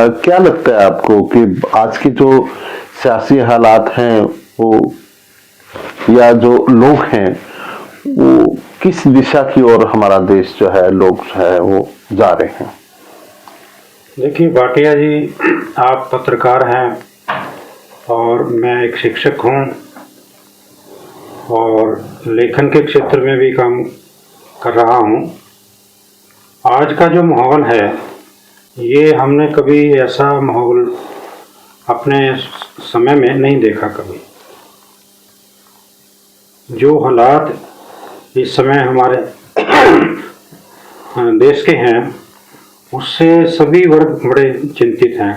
क्या लगता है आपको कि आज की जो सियासी हालात हैं वो या जो लोग हैं वो किस दिशा की ओर हमारा देश जो है लोग जो है वो जा रहे हैं? देखिए भाटिया जी, आप पत्रकार हैं और मैं एक शिक्षक हूं और लेखन के क्षेत्र में भी काम कर रहा हूं। आज का जो माहौल है ये हमने कभी ऐसा माहौल अपने समय में नहीं देखा कभी। जो हालात इस समय हमारे देश के हैं उससे सभी वर्ग बड़े चिंतित हैं,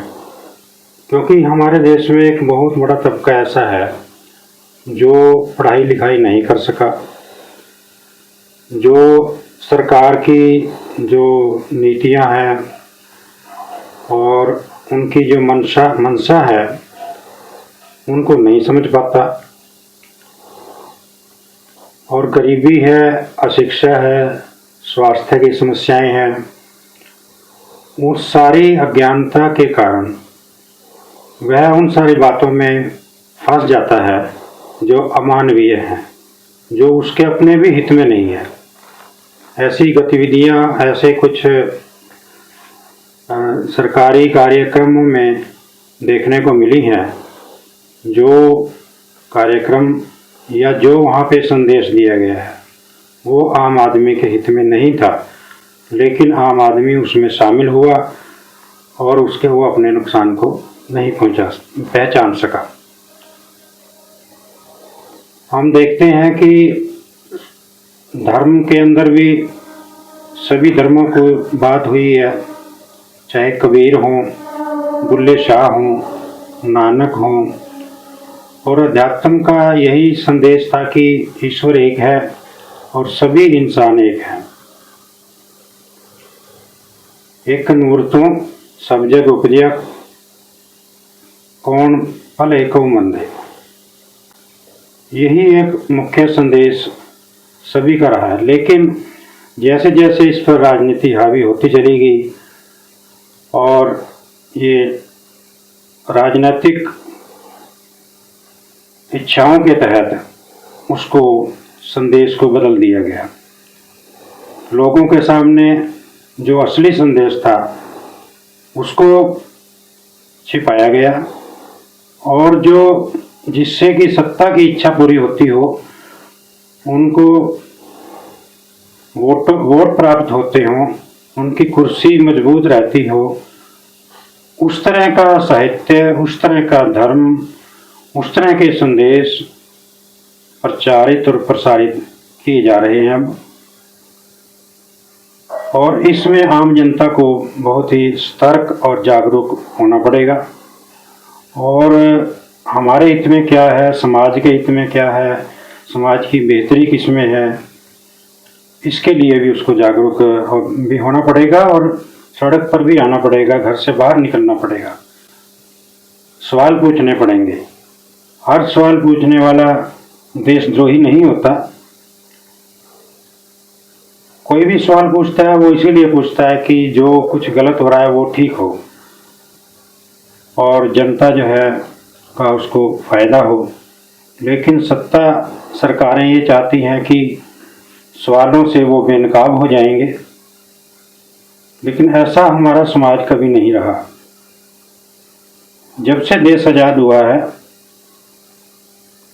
क्योंकि हमारे देश में एक बहुत बड़ा तबका ऐसा है जो पढ़ाई लिखाई नहीं कर सका, जो सरकार की जो नीतियां हैं और उनकी जो मंशा है उनको नहीं समझ पाता, और गरीबी है, अशिक्षा है, स्वास्थ्य की समस्याएं हैं। उस सारी अज्ञानता के कारण वह उन सारी बातों में फंस जाता है जो अमानवीय हैं, जो उसके अपने भी हित में नहीं है। ऐसी गतिविधियां, ऐसे कुछ सरकारी कार्यक्रमों में देखने को मिली हैं, जो कार्यक्रम या जो वहाँ पे संदेश दिया गया है वो आम आदमी के हित में नहीं था, लेकिन आम आदमी उसमें शामिल हुआ और उसके वो अपने नुकसान को नहीं पहचान सका। हम देखते हैं कि धर्म के अंदर भी सभी धर्मों को बात हुई है, चाहे कबीर हों, बुल्ले शाह हों, नानक हों, और अध्यात्म का यही संदेश था कि ईश्वर एक है और सभी इंसान एक हैं। एक नूर तो सब जग उपजया, कौन फल एको मंदे। यही एक मुख्य संदेश सभी का रहा है, लेकिन जैसे जैसे इस पर राजनीति हावी होती चली गई और ये राजनीतिक इच्छाओं के तहत उसको संदेश को बदल दिया गया। लोगों के सामने जो असली संदेश था उसको छिपाया गया, और जो जिससे कि सत्ता की इच्छा पूरी होती हो, उनको वोट प्राप्त होते हों, उनकी कुर्सी मजबूत रहती हो, उस तरह का साहित्य, उस तरह का धर्म, उस तरह के संदेश प्रचारित और प्रसारित किए जा रहे हैं अब। और इसमें आम जनता को बहुत ही सतर्क और जागरूक होना पड़ेगा, और हमारे हित में क्या है, समाज के हित में क्या है, समाज की बेहतरी किस में है, इसके लिए भी उसको जागरूक भी होना पड़ेगा और सड़क पर भी आना पड़ेगा, घर से बाहर निकलना पड़ेगा, सवाल पूछने पड़ेंगे। हर सवाल पूछने वाला देशद्रोही नहीं होता। कोई भी सवाल पूछता है वो इसीलिए पूछता है कि जो कुछ गलत हो रहा है वो ठीक हो और जनता जो है का उसको फायदा हो। लेकिन सत्ता सरकारें ये चाहती हैं कि सवालों से वो बेनकाब हो जाएंगे, लेकिन ऐसा हमारा समाज कभी नहीं रहा। जब से देश आज़ाद हुआ है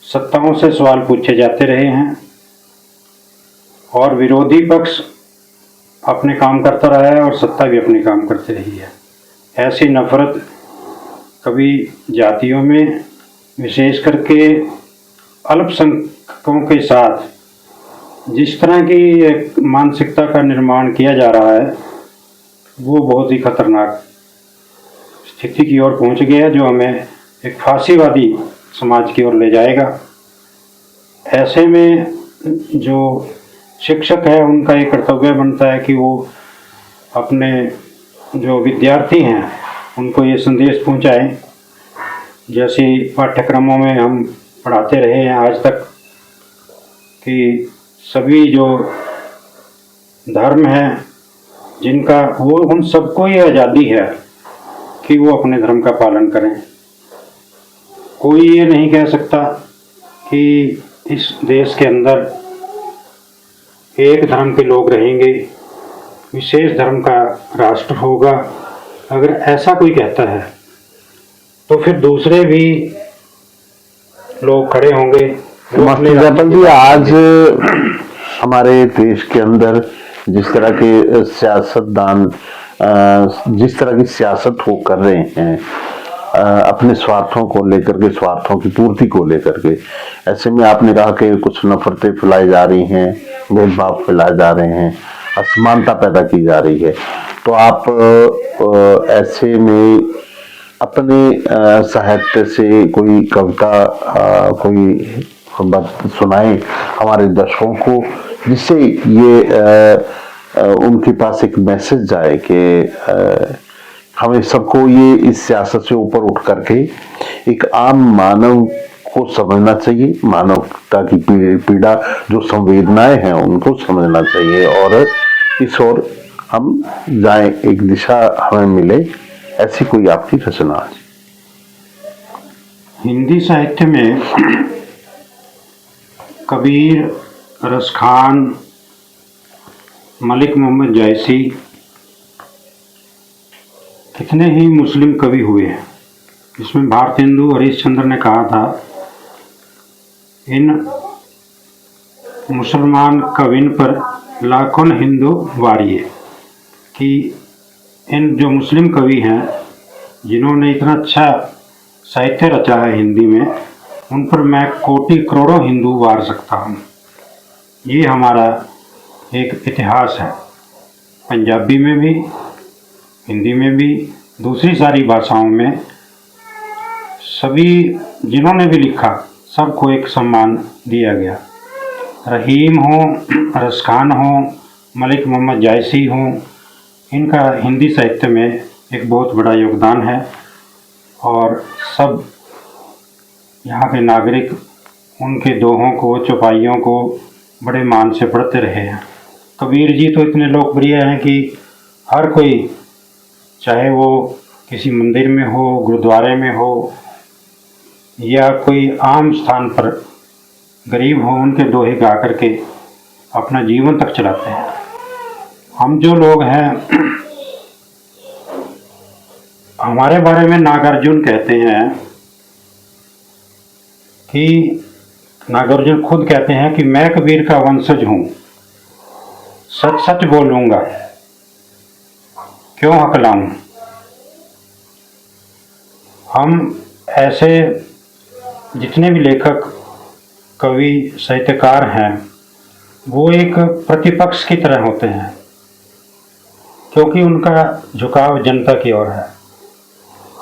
सत्ताओं से सवाल पूछे जाते रहे हैं और विरोधी पक्ष अपने काम करता रहा है और सत्ता भी अपने काम करती रही है। ऐसी नफरत कभी जातियों में, विशेष करके अल्पसंख्यकों के साथ जिस तरह की एक मानसिकता का निर्माण किया जा रहा है वो बहुत ही खतरनाक स्थिति की ओर पहुंच गया है, जो हमें एक फांसीवादी समाज की ओर ले जाएगा। ऐसे में जो शिक्षक है उनका ये कर्तव्य बनता है कि वो अपने जो विद्यार्थी हैं उनको ये संदेश पहुंचाएं, जैसे पाठ्यक्रमों में हम पढ़ाते रहे हैं आज तक, कि सभी जो धर्म हैं जिनका, वो उन सबको ये आज़ादी है कि वो अपने धर्म का पालन करें। कोई ये नहीं कह सकता कि इस देश के अंदर एक धर्म के लोग रहेंगे, विशेष धर्म का राष्ट्र होगा। अगर ऐसा कोई कहता है तो फिर दूसरे भी लोग खड़े होंगे। मास्टर जयपाल जी, आज हमारे देश के अंदर जिस तरह के सियासतदान जिस तरह की सियासत वो कर रहे हैं अपने स्वार्थों को लेकर के, स्वार्थों की पूर्ति को लेकर के, ऐसे में आपने कहा कि कुछ नफरतें फैलाई जा रही हैं, भेदभाव फैलाए जा रहे हैं, असमानता पैदा की जा रही है, तो आप ऐसे में अपने साहित्य से कोई कविता कोई बात सुनाएं हमारे दर्शकों को, जिससे ये उनके पास एक मैसेज जाए कि हमें सबको ये इस सियासत से ऊपर उठ करके एक आम मानव को समझना चाहिए, मानवता की पीड़ा जो संवेदनाएं हैं उनको समझना चाहिए और इस ओर हम जाएं, एक दिशा हमें मिले, ऐसी कोई आपकी रचना है? हिंदी साहित्य में कबीर, रस खान, मलिक मोहम्मद जायसी, कितने ही मुस्लिम कवि हुए हैं। इसमें भारतेंदु हरिश्चंद्र ने कहा था, इन मुसलमान कविन पर लाखों हिंदू वारिये, कि इन जो मुस्लिम कवि हैं जिन्होंने इतना अच्छा साहित्य रचा है हिंदी में, उन पर मैं कोटि करोड़ों हिंदू वार सकता हूँ। ये हमारा एक इतिहास है, पंजाबी में भी, हिंदी में भी, दूसरी सारी भाषाओं में। सभी जिन्होंने भी लिखा सबको एक सम्मान दिया गया। रहीम हो, रस खान हो, मलिक मोहम्मद जायसी हो, इनका हिंदी साहित्य में एक बहुत बड़ा योगदान है और सब यहाँ के नागरिक उनके दोहों को, चौपाइयों को बड़े मान से पढ़ते रहे हैं। कबीर जी तो इतने लोकप्रिय हैं कि हर कोई, चाहे वो किसी मंदिर में हो, गुरुद्वारे में हो या कोई आम स्थान पर गरीब हो, उनके दोहे गा करके अपना जीवन तक चलाते हैं। हम जो लोग हैं हमारे बारे में नागार्जुन कहते हैं कि नागार्जुन खुद कहते हैं कि मैं कबीर का वंशज हूँ, सच सच बोलूँगा, क्यों हकलाऊं। हम ऐसे जितने भी लेखक, कवि, साहित्यकार हैं, वो एक प्रतिपक्ष की तरह होते हैं, क्योंकि उनका झुकाव जनता की ओर है।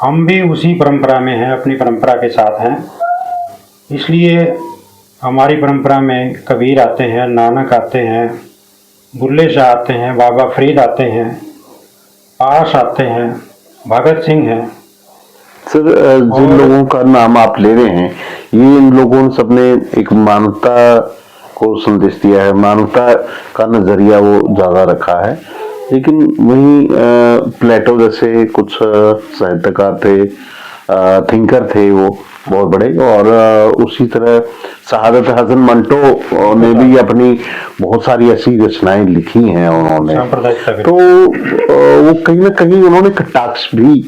हम भी उसी परंपरा में हैं, अपनी परंपरा के साथ हैं, इसलिए हमारी परंपरा में कबीर आते हैं, नानक आते हैं, बुल्ले शाह आते हैं, बाबा फरीद आते हैं, पास आते हैं, भगत सिंह हैं। सर, जिन लोगों का नाम आप ले रहे हैं, ये इन लोगों सबने एक मानवता को संदेश दिया है, मानवता का नजरिया वो ज्यादा रखा है। लेकिन वहीं प्लेटो जैसे कुछ साहित्यकार थे, थिंकर थे, वो बहुत बड़े, और उसी तरह शहादत हसन मंटो ने भी अपनी बहुत सारी ऐसी रचनाएं लिखी हैं उन्होंने, तो वो कहीं ना कहीं उन्होंने कटाक्ष भी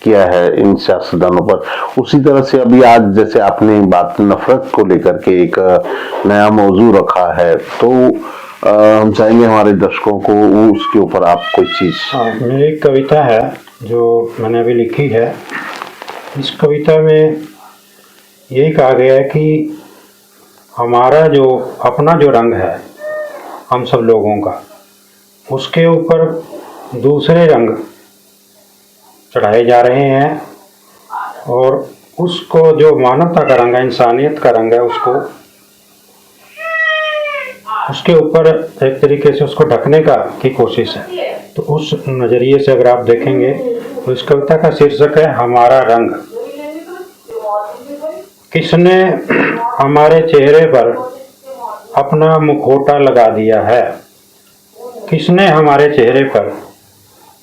किया है इन सियासतदानों पर। उसी तरह से अभी आज जैसे आपने बात नफरत को लेकर के एक नया मौजू रखा है, तो हम चाहेंगे हमारे दर्शकों को उसके ऊपर आप कोई चीज। मेरी एक कविता है जो मैंने अभी लिखी है। इस कविता में यही कहा गया है कि हमारा जो अपना जो रंग है हम सब लोगों का, उसके ऊपर दूसरे रंग चढ़ाए जा रहे हैं और उसको जो मानवता का रंग है, इंसानियत का रंग है, उसके ऊपर एक तरीके से उसको ढकने की कोशिश है। तो उस नज़रिए से अगर आप देखेंगे तो इस कविता का शीर्षक है हमारा रंग। किसने हमारे चेहरे पर अपना मुखौटा लगा दिया है, किसने हमारे चेहरे पर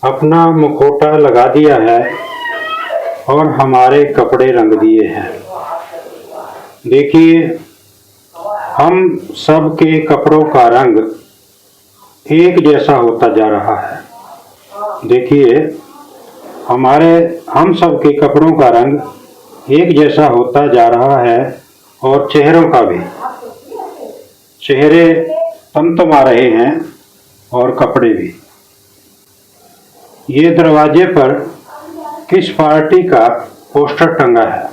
अपना मुखौटा लगा दिया है, और हमारे कपड़े रंग दिए हैं। देखिए, हम सब के कपड़ों का रंग एक जैसा होता जा रहा है। देखिए, हम सब के कपड़ों का रंग एक जैसा होता जा रहा है और चेहरों का भी। चेहरे तमतमा रहे हैं और कपड़े भी। ये दरवाजे पर किस पार्टी का पोस्टर टंगा है?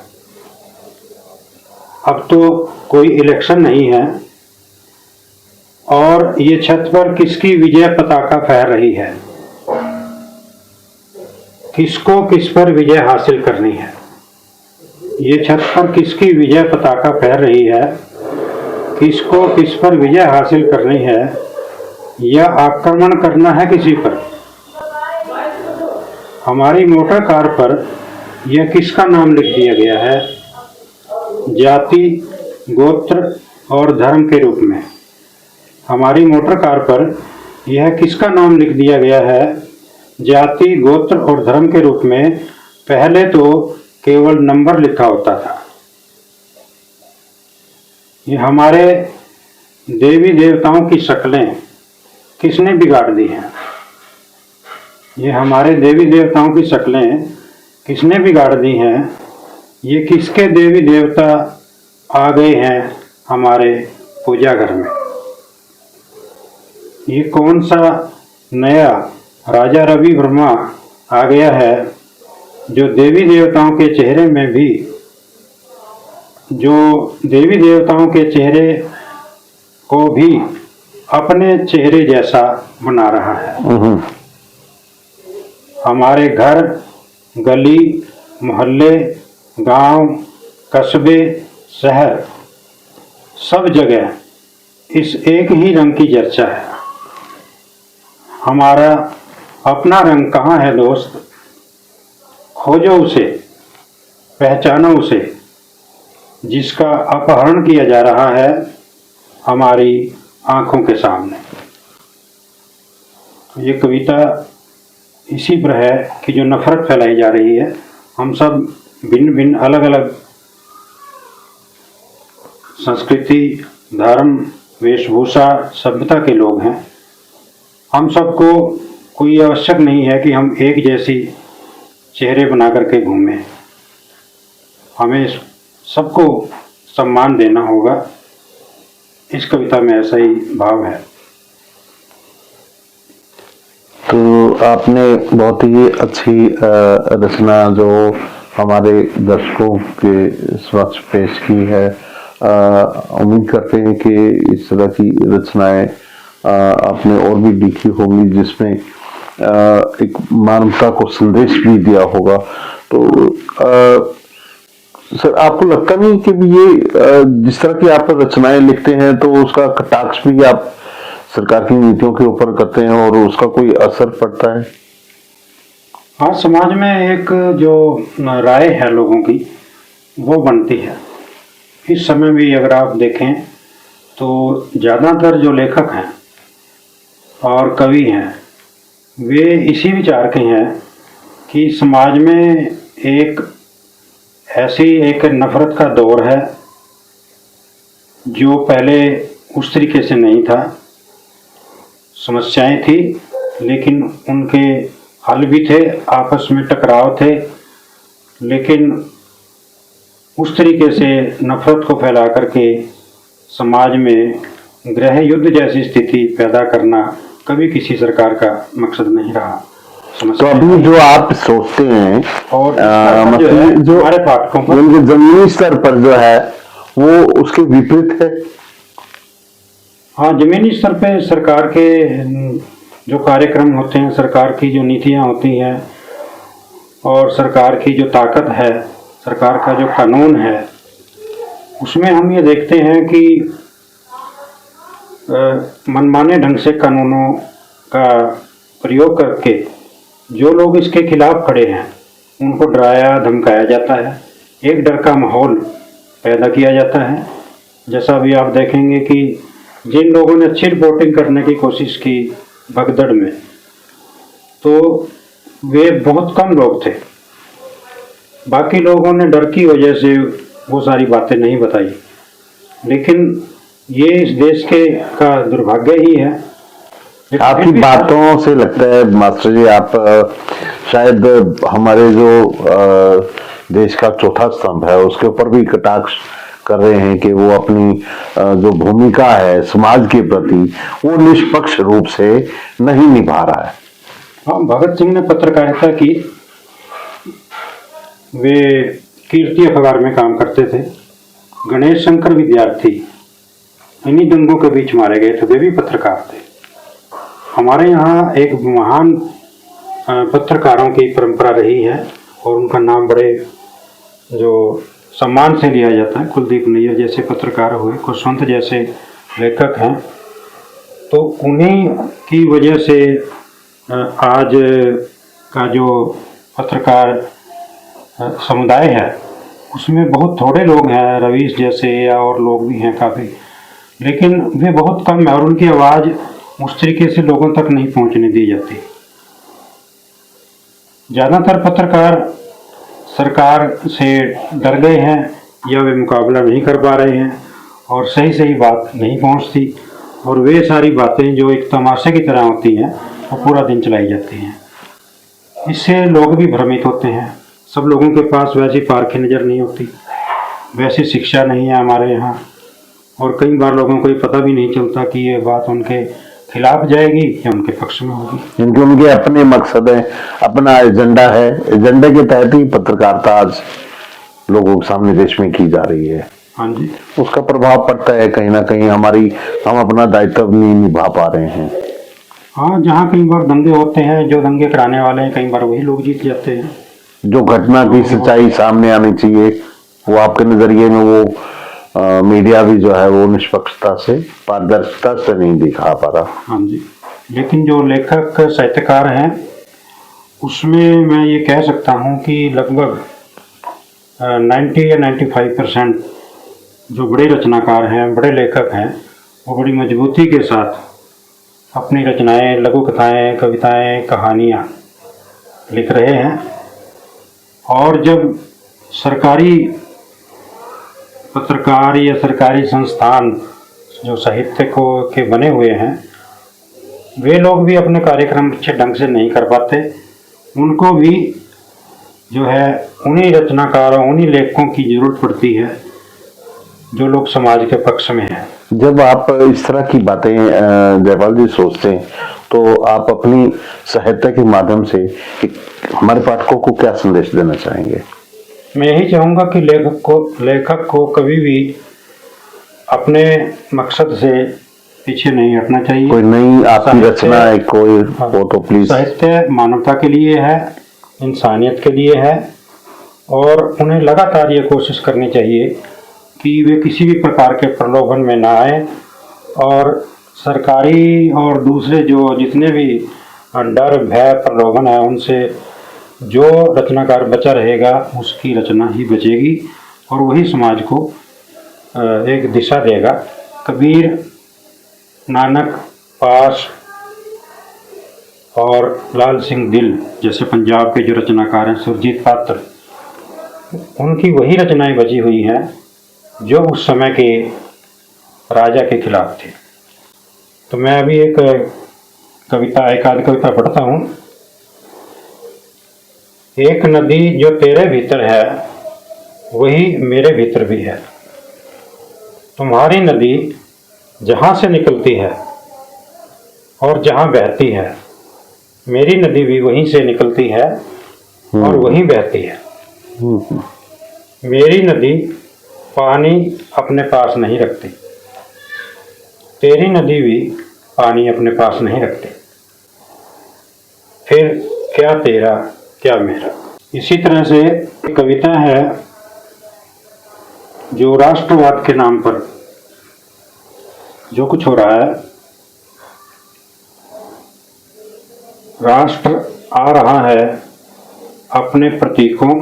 अब तो कोई इलेक्शन नहीं है और ये छत पर किसकी विजय पताका फहर रही है? किसको किस पर विजय हासिल करनी है? ये छत पर किसकी विजय पताका फहर रही है? किसको किस पर विजय हासिल करनी है या आक्रमण करना है किसी पर? हमारी मोटर कार पर यह किसका नाम लिख दिया गया है? जाति, गोत्र और धर्म के रूप में। हमारी मोटर कार पर यह किसका नाम लिख दिया गया है? जाति, गोत्र और धर्म के रूप में। पहले तो केवल नंबर लिखा होता था। ये हमारे देवी देवताओं की शक्लें किसने बिगाड़ दी हैं? ये हमारे देवी देवताओं की शक्लें किसने बिगाड़ दी हैं? ये किसके देवी देवता आ गए हैं हमारे पूजा घर में? ये कौन सा नया राजा रवि वर्मा आ गया है जो देवी देवताओं के चेहरे में भी, जो देवी देवताओं के चेहरे को भी अपने चेहरे जैसा बना रहा है। हमारे घर, गली, मोहल्ले, गांव, कस्बे, शहर, सब जगह इस एक ही रंग की चर्चा है। हमारा अपना रंग कहाँ है दोस्त? खोजो उसे, पहचानो उसे, जिसका अपहरण किया जा रहा है हमारी आंखों के सामने। ये कविता इसी पर है कि जो नफरत फैलाई जा रही है। हम सब भिन्न भिन्न अलग अलग संस्कृति, धर्म, वेशभूषा, सभ्यता के लोग हैं। हम सबको कोई आवश्यक नहीं है कि हम एक जैसी चेहरे बना करके घूमें। हमें सबको सम्मान देना होगा। इस कविता में ऐसा ही भाव है। तो आपने बहुत ही अच्छी रचना जो हमारे दर्शकों के समक्ष पेश की है। उम्मीद करते हैं कि इस तरह की रचनाएं आपने और भी लिखी होंगी जिसमें एक मानवता को संदेश भी दिया होगा। तो सर, आपको लगता नहीं कि भी ये जिस तरह की आप रचनाएं लिखते हैं तो उसका कटाक्ष भी आप सरकार की नीतियों के ऊपर करते हैं और उसका कोई असर पड़ता है? हाँ, समाज में एक जो राय है लोगों की वो बनती है। इस समय भी अगर आप देखें तो ज़्यादातर जो लेखक हैं और कवि हैं वे इसी विचार के हैं कि समाज में एक ऐसी एक नफरत का दौर है जो पहले उस तरीके से नहीं था। समस्याएं थी लेकिन उनके हल भी थे, आपस में टकराव थे, लेकिन उस तरीके से नफरत को फैला करके समाज में गृह युद्ध जैसी स्थिति पैदा करना कभी किसी सरकार का मकसद नहीं रहा। तो अभी जो आप सोचते हैं और मतलब जो हमारे पाठकों पर जमीनी स्तर पर जो है वो उसके विपरीत है। हाँ, जमीनी स्तर पे सरकार के जो कार्यक्रम होते हैं, सरकार की जो नीतियाँ होती हैं और सरकार की जो ताकत है, सरकार का जो कानून है, उसमें हम ये देखते हैं कि मनमाने ढंग से कानूनों का प्रयोग करके जो लोग इसके खिलाफ खड़े हैं उनको डराया धमकाया जाता है। एक डर का माहौल पैदा किया जाता है। जैसा अभी आप देखेंगे कि जिन लोगों ने अच्छी रिपोर्टिंग करने की कोशिश की भगदड़ में, तो वे बहुत कम लोग थे, बाकी लोगों ने डर की वजह से वो सारी बातें नहीं बताई, लेकिन ये इस देश के का दुर्भाग्य ही है। लेकिन आपकी फिर भी बातों से लगता है मास्टर जी, आप शायद हमारे जो देश का चौथा स्तंभ है उसके ऊपर भी कटाक्ष कर रहे हैं कि वो अपनी जो भूमिका है समाज के प्रति वो निष्पक्ष रूप से नहीं निभा रहा है। हाँ, भगत सिंह ने पत्रकारिता की, वे कीर्ति अखबार में काम करते थे। गणेश शंकर विद्यार्थी इन्हीं दंगों के बीच मारे गए थे, वे भी पत्रकार थे। हमारे यहाँ एक महान पत्रकारों की परंपरा रही है और उनका नाम बड़े जो सम्मान से लिया जाता है। कुलदीप नैयर जैसे पत्रकार हुए, खुशवंत जैसे लेखक हैं, तो उन्हीं की वजह से आज का जो पत्रकार समुदाय है उसमें बहुत थोड़े लोग हैं, रवीश जैसे या और लोग भी हैं काफ़ी, लेकिन वे बहुत कम है और उनकी आवाज़ उस तरीके से लोगों तक नहीं पहुंचने दी जाती। ज़्यादातर पत्रकार सरकार से डर गए हैं या वे मुकाबला नहीं कर पा रहे हैं और सही सही बात नहीं पहुंचती, और वे सारी बातें जो एक तमाशे की तरह होती हैं वो पूरा दिन चलाई जाती हैं। इससे लोग भी भ्रमित होते हैं। सब लोगों के पास वैसी पारखी नज़र नहीं होती, वैसी शिक्षा नहीं है हमारे यहाँ, और कई बार लोगों को ये पता भी नहीं चलता कि ये बात उनके खिलाफ जाएगी या उनके पक्ष में होगी, क्योंकि उनके अपने मकसद है, अपना एजेंडा है। एजेंडे के तहत ही पत्रकारिता आज लोगों के सामने देश में की जा रही है। हाँ जी, उसका प्रभाव पड़ता है कहीं ना कहीं हम अपना दायित्व नहीं निभा पा रहे हैं। हाँ, जहाँ कई बार दंगे होते हैं, जो दंगे कराने वाले हैं कई बार वही लोग जीत जाते हैं। जो घटना की सच्चाई सामने आनी चाहिए वो आपके नजरिए में वो मीडिया भी जो है वो निष्पक्षता से, पारदर्शिता से नहीं दिखा पा रहा। हाँ जी, लेकिन जो लेखक साहित्यकार हैं उसमें मैं ये कह सकता हूँ कि लगभग 90 या 95% जो बड़े रचनाकार हैं, बड़े लेखक हैं, वो बड़ी मजबूती के साथ अपनी रचनाएं, लघु कथाएं, कविताएं, कहानियाँ लिख रहे हैं। और जब सरकारी पत्रकार या सरकारी संस्थान जो साहित्य को के बने हुए हैं, वे लोग भी अपने कार्यक्रम अच्छे ढंग से नहीं कर पाते, उनको भी जो है उन्हीं रचनाकारों, उन्हीं लेखकों की जरूरत पड़ती है जो लोग समाज के पक्ष में हैं। जब आप इस तरह की बातें जयपाल जी सोचते हैं तो आप अपनी साहित्य के माध्यम से हमारे पाठकों को क्या संदेश देना चाहेंगे? मैं यही चाहूँगा कि लेखक को कभी भी अपने मकसद से पीछे नहीं हटना चाहिए। कोई नई आपकी रचना है कोई हो तो प्लीज। साहित्य मानवता के लिए है, इंसानियत के लिए है, और उन्हें लगातार ये कोशिश करनी चाहिए कि वे किसी भी प्रकार के प्रलोभन में ना आए, और सरकारी और दूसरे जो जितने भी डर, भय, प्रलोभन है उनसे जो रचनाकार बचा रहेगा उसकी रचना ही बचेगी और वही समाज को एक दिशा देगा। कबीर, नानक, पाश और लाल सिंह दिल जैसे पंजाब के जो रचनाकार हैं, सुरजीत पात्र, उनकी वही रचनाएं बची हुई हैं जो उस समय के राजा के खिलाफ थे। तो मैं अभी एक आध कविता पढ़ता हूँ। एक नदी जो तेरे भीतर है वही मेरे भीतर भी है। तुम्हारी नदी जहाँ से निकलती है और जहाँ बहती है, मेरी नदी भी वहीं से निकलती है और वहीं बहती है। मेरी नदी पानी अपने पास नहीं रखती, तेरी नदी भी पानी अपने पास नहीं रखती, फिर क्या तेरा क्या मेरा। इसी तरह से एक कविता है जो राष्ट्रवाद के नाम पर जो कुछ हो रहा है, राष्ट्र आ रहा है अपने प्रतीकों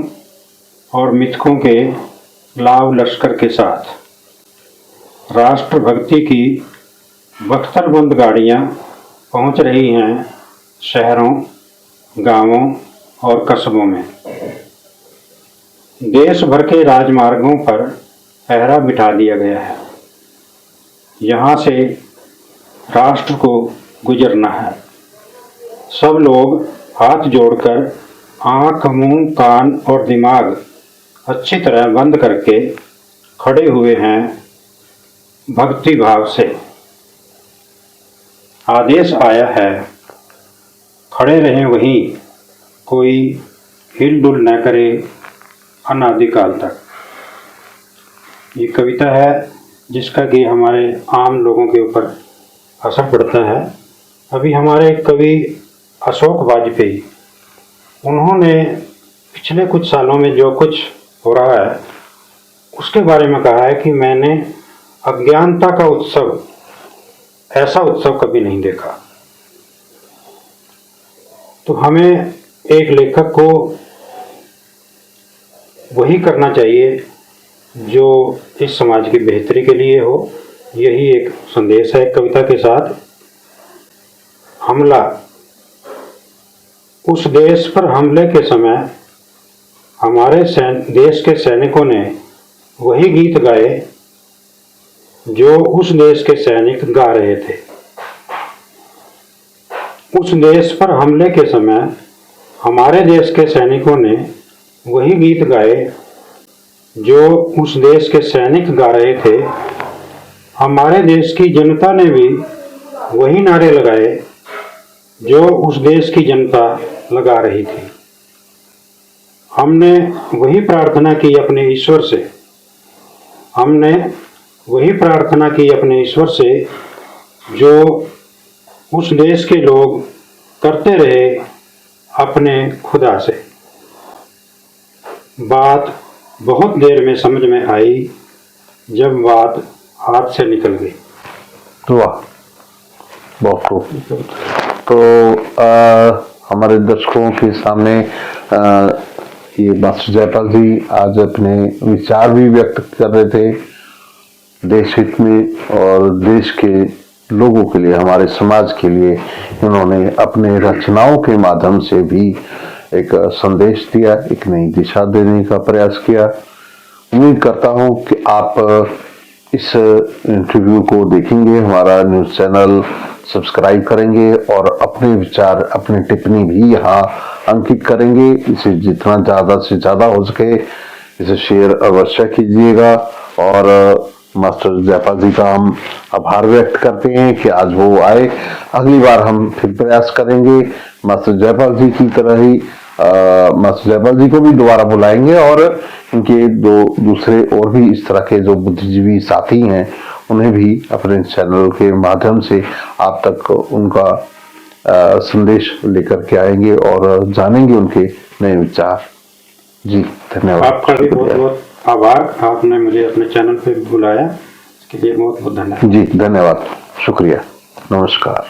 और मिथकों के लाव लश्कर के साथ। राष्ट्रभक्ति की बख्तरबंद गाड़ियां पहुंच रही हैं शहरों, गांवों और कस्बों में। देश भर के राजमार्गों पर पहरा बिठा दिया गया है। यहाँ से राष्ट्र को गुजरना है। सब लोग हाथ जोड़कर आँख, मुंह, कान और दिमाग अच्छी तरह बंद करके खड़े हुए हैं भक्ति भाव से। आदेश आया है, खड़े रहें वहीं, कोई हिलडुल न करे अनादिकाल तक। ये कविता है जिसका कि हमारे आम लोगों के ऊपर असर पड़ता है। अभी हमारे कवि अशोक वाजपेयी, उन्होंने पिछले कुछ सालों में जो कुछ हो रहा है उसके बारे में कहा है कि मैंने अज्ञानता का उत्सव, ऐसा उत्सव कभी नहीं देखा। तो हमें एक लेखक को वही करना चाहिए जो इस समाज की बेहतरी के लिए हो। यही एक संदेश है कविता के साथ। हमला। उस देश पर हमले के समय हमारे देश के सैनिकों ने वही गीत गाए जो उस देश के सैनिक गा रहे थे। उस देश पर हमले के समय हमारे देश के सैनिकों ने वही गीत गाए जो उस देश के सैनिक गा रहे थे। हमारे देश की जनता ने भी वही नारे लगाए जो उस देश की जनता लगा रही थी। हमने वही प्रार्थना की अपने ईश्वर से, हमने वही प्रार्थना की अपने ईश्वर से जो उस देश के लोग करते रहे अपने खुदा से। बात बहुत देर में समझ में आई जब बात हाथ से निकल गई। वाह, बहुत खूब। तो हमारे दर्शकों के सामने ये मास्टर जयपाल जी आज अपने विचार भी व्यक्त कर रहे थे देश हित में और देश के लोगों के लिए, हमारे समाज के लिए। इन्होंने अपने रचनाओं के माध्यम से भी एक संदेश दिया, एक नई दिशा देने का प्रयास किया। उम्मीद करता हूं कि आप इस इंटरव्यू को देखेंगे, हमारा न्यूज़ चैनल सब्सक्राइब करेंगे और अपने विचार, अपनी टिप्पणी भी यहाँ अंकित करेंगे। इसे जितना ज़्यादा से ज़्यादा हो सके इसे शेयर अवश्य कीजिएगा। और मास्टर जयपाल जी का हम आभार व्यक्त करते हैं कि आज वो आए। अगली बार हम फिर प्रयास करेंगे मास्टर जयपाल जी की तरह ही मास्टर जयपाल जी को भी दोबारा बुलाएंगे और इनके दूसरे और भी इस तरह के जो बुद्धिजीवी साथी हैं उन्हें भी अपने चैनल के माध्यम से आप तक उनका संदेश लेकर के आएंगे और जानेंगे उनके नए विचार। जी धन्यवाद। आपका भी बहुत बहुत आभार, आपने मुझे अपने चैनल पे बुलाया, इसके लिए बहुत बहुत धन्यवाद। जी धन्यवाद, शुक्रिया, नमस्कार।